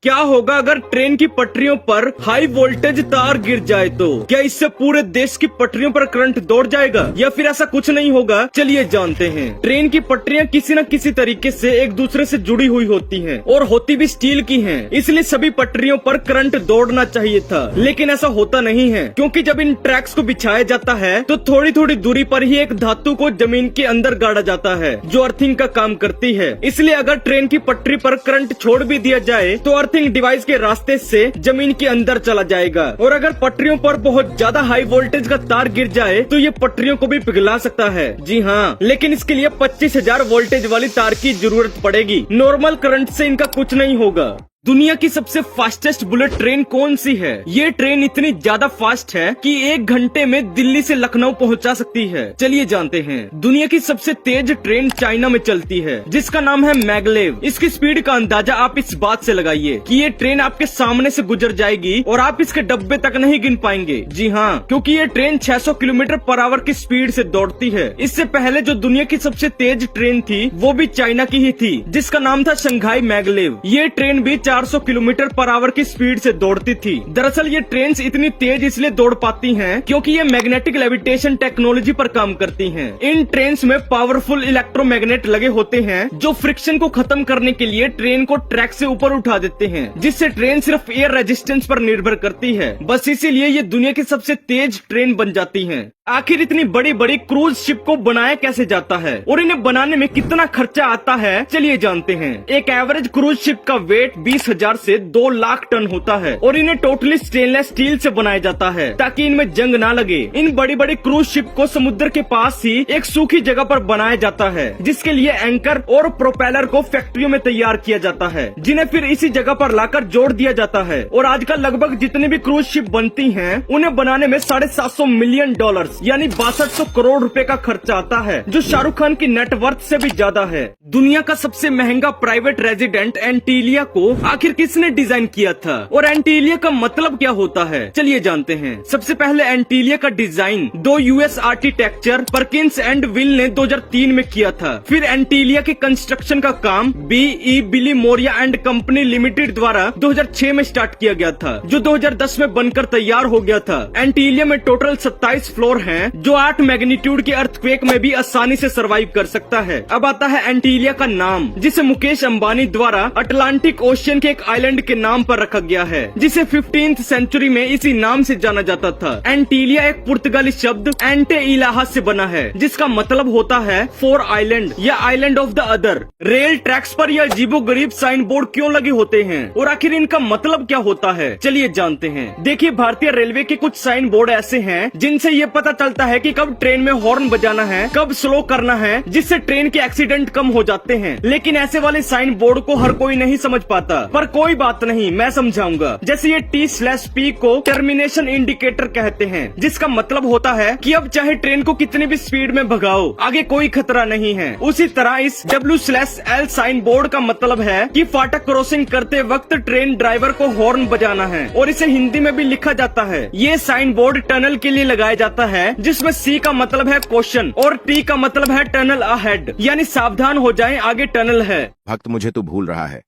क्या होगा अगर ट्रेन की पटरियों पर हाई वोल्टेज तार गिर जाए तो क्या इससे पूरे देश की पटरियों पर करंट दौड़ जाएगा या फिर ऐसा कुछ नहीं होगा? चलिए जानते हैं। ट्रेन की पटरियां किसी न किसी तरीके से एक दूसरे से जुड़ी हुई होती हैं और होती भी स्टील की हैं, इसलिए सभी पटरियों पर करंट दौड़ना चाहिए था, लेकिन ऐसा होता नहीं है क्योंकि जब इन ट्रैक्स को बिछाया जाता है तो थोड़ी थोड़ी दूरी पर ही एक धातु को जमीन के अंदर गाड़ा जाता है जो अर्थिंग का काम करती है। इसलिए अगर ट्रेन की पटरी पर करंट छोड़ भी दिया जाए तो अर्थिंग डिवाइस के रास्ते से जमीन के अंदर चला जाएगा और अगर पटरियों पर बहुत ज्यादा हाई वोल्टेज का तार गिर जाए तो ये पटरियों को भी पिघला सकता है। जी हाँ, लेकिन इसके लिए 25,000 वोल्टेज वाली तार की जरूरत पड़ेगी। नॉर्मल करंट से इनका कुछ नहीं होगा। दुनिया की सबसे फास्टेस्ट बुलेट ट्रेन कौन सी है? ये ट्रेन इतनी ज्यादा फास्ट है कि 1 घंटे में दिल्ली से लखनऊ पहुंचा सकती है। चलिए जानते हैं। दुनिया की सबसे तेज ट्रेन चाइना में चलती है जिसका नाम है मैगलेव। इसकी स्पीड का अंदाजा आप इस बात से लगाइए कि ये ट्रेन आपके सामने से गुजर जाएगी और आप इसके डब्बे तक नहीं गिन पाएंगे। जी हाँ, क्योंकि ये ट्रेन 600 किलोमीटर पर आवर की स्पीड से दौड़ती है। इससे पहले जो दुनिया की सबसे तेज ट्रेन थी वो भी चाइना की ही थी जिसका नाम था शंघाई मैगलेव। ये ट्रेन भी 400 किलोमीटर पर आवर की स्पीड से दौड़ती थी। दरअसल ये ट्रेन इतनी तेज इसलिए दौड़ पाती हैं क्योंकि ये मैग्नेटिक लेविटेशन टेक्नोलॉजी पर काम करती हैं। इन ट्रेन्स में पावरफुल इलेक्ट्रोमैग्नेट लगे होते हैं जो फ्रिक्शन को खत्म करने के लिए ट्रेन को ट्रैक से ऊपर उठा देते हैं, जिससे ट्रेन सिर्फ एयर रेजिस्टेंस पर निर्भर करती है। बस इसीलिए ये दुनिया की सबसे तेज ट्रेन बन जाती है। आखिर इतनी बड़ी बड़ी क्रूज शिप को बनाया कैसे जाता है और इन्हें बनाने में कितना खर्चा आता है? चलिए जानते हैं। एक एवरेज क्रूज शिप का वेट 20,000 से 2 लाख टन होता है और इन्हें टोटली स्टेनलेस स्टील से बनाया जाता है ताकि इनमें जंग ना लगे। इन बड़ी बड़ी क्रूज शिप को समुद्र के पास ही एक सूखी जगह पर बनाया जाता है जिसके लिए एंकर और प्रोपेलर को फैक्ट्रियों में तैयार किया जाता है जिन्हें फिर इसी जगह पर लाकर जोड़ दिया जाता है। और आजकल लगभग जितनी भी क्रूज शिप बनती हैं उन्हें बनाने में $750 मिलियन यानी 6200 करोड़ रुपए का खर्चा आता है जो शाहरुख खान की नेटवर्थ से भी ज्यादा है। दुनिया का सबसे महंगा प्राइवेट रेजिडेंट एंटीलिया को आखिर किसने डिजाइन किया था और एंटीलिया का मतलब क्या होता है? चलिए जानते हैं। सबसे पहले एंटीलिया का design 2 US architecture Perkins and will ने 2003 में किया था। फिर एंटीलिया के कंस्ट्रक्शन का काम BE Billimoria and company limited द्वारा 2006 में स्टार्ट किया गया था जो 2010 में बनकर तैयार हो गया था। एंटीलिया में टोटल 27 फ्लोर हैं जो 8 मैग्नीट्यूड के अर्थक्वेक में भी आसानी से सरवाइव कर सकता है। अब आता है एंटीलिया का नाम, जिसे मुकेश अंबानी द्वारा अटलांटिक ओशियन के एक आइलैंड के नाम पर रखा गया है जिसे 15th सेंचुरी में इसी नाम से जाना जाता था। एंटीलिया एक पुर्तगाली शब्द एंटे इलाहा से बना है जिसका मतलब होता है 4 आइलैंड या island of the other. Rail tracks पर यह अजीबोगरीब साइन बोर्ड क्यों लगे होते हैं और आखिर इनका मतलब क्या होता है? चलिए जानते हैं। देखिए, भारतीय रेलवे के कुछ साइन बोर्ड ऐसे हैं जिनसे ये पता चलता है कि कब ट्रेन में हॉर्न बजाना है, कब स्लो करना है, जिससे ट्रेन के एक्सीडेंट कम हो जाते हैं। लेकिन ऐसे वाले साइन बोर्ड को हर कोई नहीं समझ पाता, पर कोई बात नहीं, मैं समझाऊंगा। जैसे ये T/P को टर्मिनेशन इंडिकेटर कहते हैं जिसका मतलब होता है कि अब चाहे ट्रेन को कितनी भी स्पीड में भगाओ, आगे कोई खतरा नहीं है। उसी तरह इस W/L साइन बोर्ड का मतलब है कि फाटक क्रॉसिंग करते वक्त ट्रेन ड्राइवर को हॉर्न बजाना है और इसे हिंदी में भी लिखा जाता है। ये साइन बोर्ड टनल के लिए लगाया जाता है जिसमें C का मतलब है क्वेश्चन और T का मतलब है टनल अहेड, यानी सावधान हो जाएं, आगे टनल है। भक्त, मुझे तू भूल रहा है।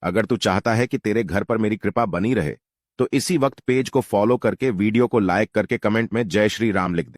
अगर तू चाहता है कि तेरे घर पर मेरी कृपा बनी रहे तो इसी वक्त पेज को फॉलो करके वीडियो को लाइक करके कमेंट में जय श्री राम लिख दे।